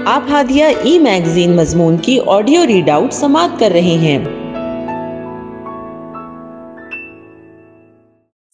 آپ ہادیہ ای میگزین مضمون کی آڈیو ریڈ آؤٹ سماعت کر رہے ہیں۔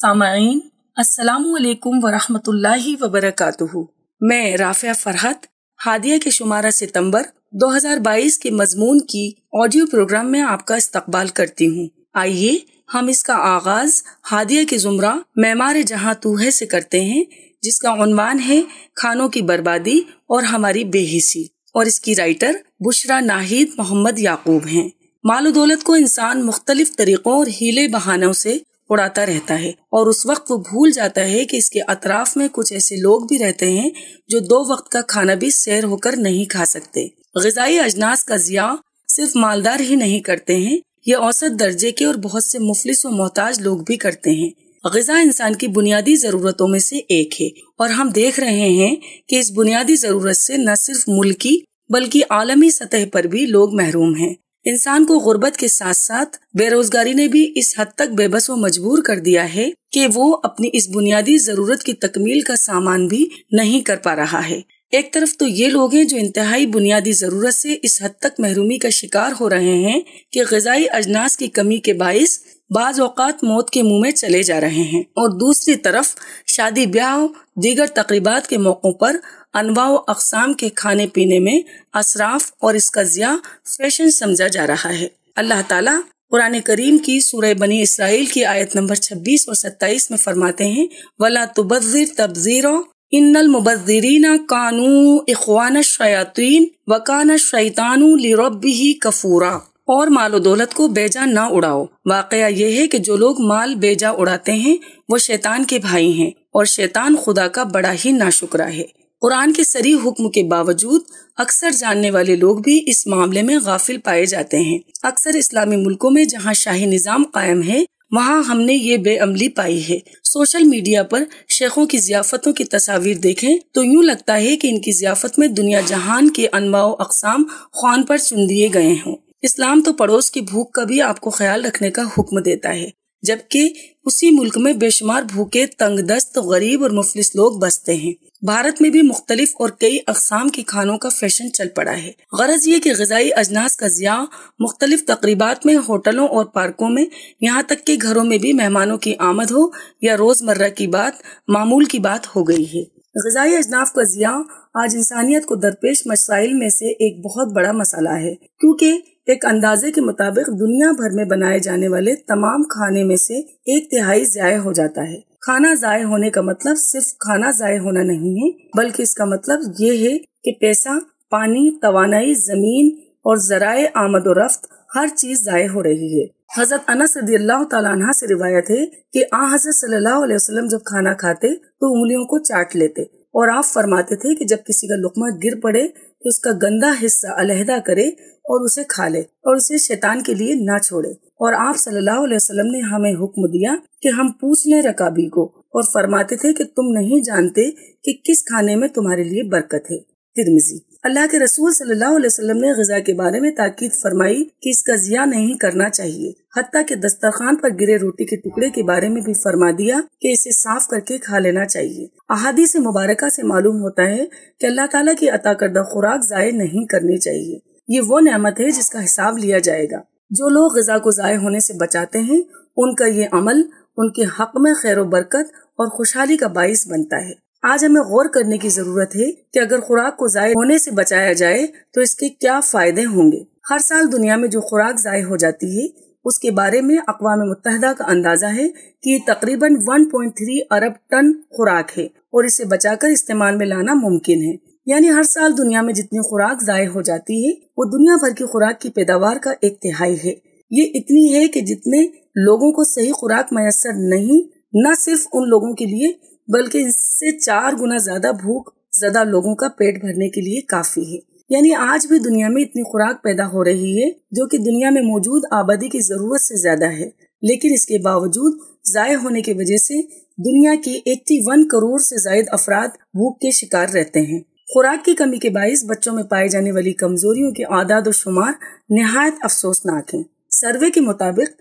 سامعین السلام علیکم ورحمۃ اللہ وبرکاتہ۔ میں رافعہ فرحت ہادیہ کے شمارہ ستمبر 2022 کے مضمون کی آڈیو پروگرام میں آپ کا استقبال کرتی ہوں۔ آئیے ہم اس کا آغاز ہادیہ کے زمرہ معمار جہاں تو ہے سے کرتے ہیں، جس کا عنوان ہے کھانوں کی بربادی اور ہماری بے حسی، اور اس کی رائٹر بشرا ناہید محمد یعقوب ہیں۔ مال و دولت کو انسان مختلف طریقوں اور ہیلے بہانوں سے اڑاتا رہتا ہے، اور اس وقت وہ بھول جاتا ہے کہ اس کے اطراف میں کچھ ایسے لوگ بھی رہتے ہیں جو 2 وقت کا کھانا بھی سیر ہو کر نہیں کھا سکتے۔ غذائی اجناس کا ضیاع صرف مالدار ہی نہیں کرتے ہیں، یہ اوسط درجے کے اور بہت سے مفلس و محتاج لوگ بھی کرتے ہیں۔ غذا انسان کی بنیادی ضرورتوں میں سے ایک ہے، اور ہم دیکھ رہے ہیں کہ اس بنیادی ضرورت سے نہ صرف ملکی بلکہ عالمی سطح پر بھی لوگ محروم ہیں۔ انسان کو غربت کے ساتھ ساتھ بے روزگاری نے بھی اس حد تک بے بس و مجبور کر دیا ہے کہ وہ اپنی اس بنیادی ضرورت کی تکمیل کا سامان بھی نہیں کر پا رہا ہے۔ ایک طرف تو یہ لوگ ہیں جو انتہائی بنیادی ضرورت سے اس حد تک محرومی کا شکار ہو رہے ہیں کہ غذائی اجناس کی کمی کے باعث بعض اوقات موت کے منہ میں چلے جا رہے ہیں، اور دوسری طرف شادی بیاہ دیگر تقریبات کے موقعوں پر انواع و اقسام کے کھانے پینے میں اسراف اور اس کا ضیاع فیشن سمجھا جا رہا ہے۔ اللہ تعالیٰ قرآن کریم کی سورہ بنی اسرائیل کی آیت نمبر 26 اور 27 میں فرماتے ہیں وَلَا تُبَذِّرْ تَبْذِيرًا إِنَّ الْمُبَذِّرِينَ كَانُوا إِخْوَانَ الشَّيَاطِينِ وَكَانَ الشَّيْطَانُ لِرَبِّهِ كَفُورًا، اور مال و دولت کو بیجا نہ اڑاؤ۔ واقعہ یہ ہے کہ جو لوگ مال بیجا اڑاتے ہیں وہ شیطان کے بھائی ہیں، اور شیطان خدا کا بڑا ہی ناشکرا ہے۔ قرآن کے صریح حکم کے باوجود اکثر جاننے والے لوگ بھی اس معاملے میں غافل پائے جاتے ہیں۔ اکثر اسلامی ملکوں میں جہاں شاہی نظام قائم ہے وہاں ہم نے یہ بے عملی پائی ہے۔ سوشل میڈیا پر شیخوں کی ضیافتوں کی تصاویر دیکھیں تو یوں لگتا ہے کہ ان کی ضیافت میں دنیا جہان کے انواع و اقسام خوان پر چن دیے گئے ہوں۔ اسلام تو پڑوس کی بھوک کا بھی آپ کو خیال رکھنے کا حکم دیتا ہے، جبکہ اسی ملک میں بے شمار بھوکے، تنگ دست، غریب اور مفلس لوگ بستے ہیں۔ بھارت میں بھی مختلف اور کئی اقسام کے کھانوں کا فیشن چل پڑا ہے۔ غرض یہ کہ غذائی اجناس کا ضیاع مختلف تقریبات میں، ہوٹلوں اور پارکوں میں، یہاں تک کہ گھروں میں بھی مہمانوں کی آمد ہو یا روزمرہ کی بات معمول کی بات ہو گئی ہے۔ غذائی اجناس کا ضیاع آج انسانیت کو درپیش مسائل میں سے ایک بہت بڑا مسئلہ ہے، کیونکہ ایک اندازے کے مطابق دنیا بھر میں بنائے جانے والے تمام کھانے میں سے 1/3 ضائع ہو جاتا ہے۔ کھانا ضائع ہونے کا مطلب صرف کھانا ضائع ہونا نہیں ہے، بلکہ اس کا مطلب یہ ہے کہ پیسہ، پانی، توانائی، زمین اور ذرائع آمد و رفت ہر چیز ضائع ہو رہی ہے۔ حضرت انس رضی اللہ تعالیٰ عنہ سے روایت ہے کہ حضرت صلی اللہ علیہ وسلم جب کھانا کھاتے تو انگلیوں کو چاٹ لیتے، اور آپ فرماتے تھے کہ جب کسی کا لقمہ گر پڑے تو اس کا گندا حصہ علیحدہ کرے اور اسے کھا لے، اور اسے شیطان کے لیے نہ چھوڑے۔ اور آپ صلی اللہ علیہ وسلم نے ہمیں حکم دیا کہ ہم پوچھ لیں رکابی کو، اور فرماتے تھے کہ تم نہیں جانتے کہ کس کھانے میں تمہارے لیے برکت ہے۔ ترمذی۔ اللہ کے رسول صلی اللہ علیہ وسلم نے غذا کے بارے میں تاکید فرمائی کہ اس کا ضیاع نہیں کرنا چاہیے، حتیٰ کہ دسترخوان پر گرے روٹی کے ٹکڑے کے بارے میں بھی فرما دیا کہ اسے صاف کر کے کھا لینا چاہیے۔ احادیث مبارکہ سے معلوم ہوتا ہے کہ اللہ تعالیٰ کی عطا کردہ خوراک ضائع نہیں کرنی چاہیے۔ یہ وہ نعمت ہے جس کا حساب لیا جائے گا۔ جو لوگ غذا کو ضائع ہونے سے بچاتے ہیں ان کا یہ عمل ان کے حق میں خیر و برکت اور خوشحالی کا باعث بنتا ہے۔ آج ہمیں غور کرنے کی ضرورت ہے کہ اگر خوراک کو ضائع ہونے سے بچایا جائے تو اس کے کیا فائدے ہوں گے۔ ہر سال دنیا میں جو خوراک ضائع ہو جاتی ہے اس کے بارے میں اقوام متحدہ کا اندازہ ہے کہ یہ تقریباً 1.3 ارب ٹن خوراک ہے، اور اسے بچا کر استعمال میں لانا ممکن ہے۔ یعنی ہر سال دنیا میں جتنی خوراک ضائع ہو جاتی ہے وہ دنیا بھر کی خوراک کی پیداوار کا 1/3 ہے۔ یہ اتنی ہے کہ جتنے لوگوں کو صحیح خوراک میسر نہیں، نہ صرف ان لوگوں کے لیے بلکہ اس سے 4 گنا زیادہ بھوک زدہ لوگوں کا پیٹ بھرنے کے لیے کافی ہے۔ یعنی آج بھی دنیا میں اتنی خوراک پیدا ہو رہی ہے جو کہ دنیا میں موجود آبادی کی ضرورت سے زیادہ ہے، لیکن اس کے باوجود ضائع ہونے کی وجہ سے دنیا کی 81 کروڑ سے زائد افراد بھوک کے شکار رہتے ہیں۔ خوراک کی کمی کے باعث بچوں میں پائے جانے والی کمزوریوں کے اعداد و شمار نہایت افسوسناک ہیں۔ سروے کے مطابق